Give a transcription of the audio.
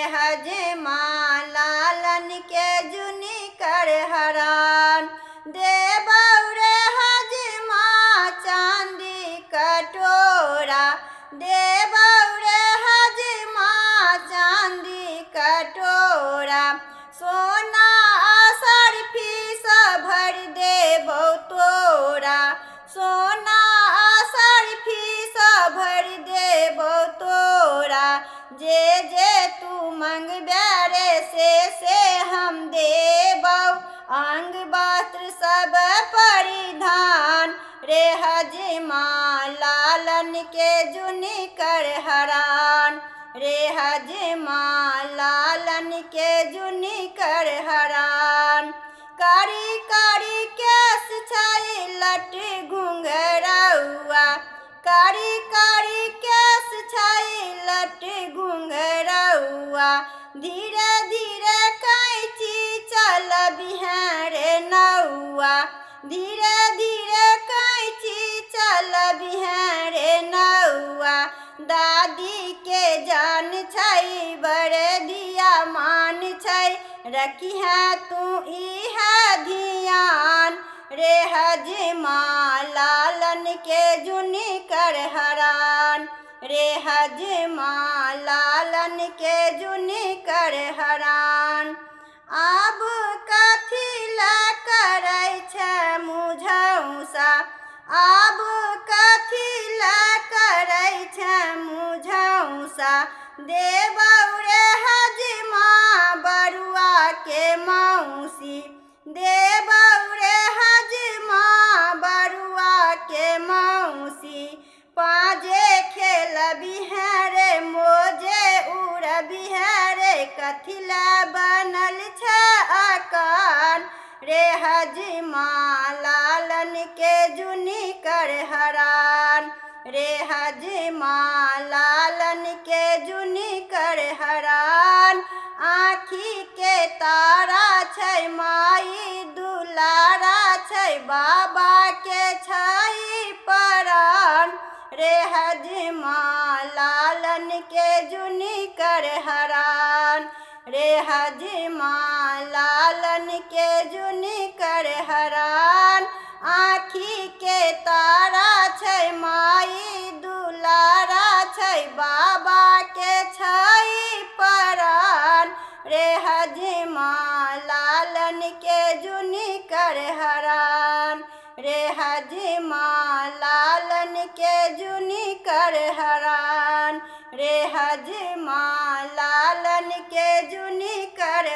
हजमा लालन के जुनी कर हरान। देबौ रे हजमा चांदी कटोरा, देबौ रे हजमा चांदी कटोरा। सोना सर्फी सब भर देबौ तोरा, सोना सर्फी सब भर देबौ तोरा। जे जे तू मंगबे रे से हम देबौ, अंग वस्त्र सब परिधान। रे हजमा लालन के जुनी कर हरान, रे हजमा लालन के जुनी कर हरान। कारी कारी केस छै लट घुंघरौआ, कारी कारी केस छै लट घुंघरौआ। धीरे धीरे कैंची चलबिहें रे नौआ, धीरे धीरे कैंची चलबिहें रे नौआ। दादी के जान छै बड़े दिया मान छै, रखिहें तू इहे धियान। रे हजमा लालन के जुनी कर हरान, रे हजमा लालन के जुनी कर हरान। आब कथी लए करै छै मुझौसा, आब कथी लए करै छै मुझौसा। देबौ रे हजमा बरुआ के मौसी, देबौ रे हजमा बरुआ के मौसी। पाजे खेलबिहें रे मोजे उड़बिहें रे, कथी लए बनल छै अकान। रे हजमा लालन के जुनी कर हरान, रे हजमा लालन के जुनी कर हरान। आँखी के तारा छै माई दुलारा छै, बाबा के छै परान। रे हजमा लालन के जुनी कर हरान, रे हजमा लालन के जुनी कर हरान। आँखी के तारा छै माई दुलारा छै, बाबा के छै परान। रे हजमा लालन के जुनी कर हरान, रे हजमा लालन के जुनी कर हरान, रे हजमा लालन के जुनी कर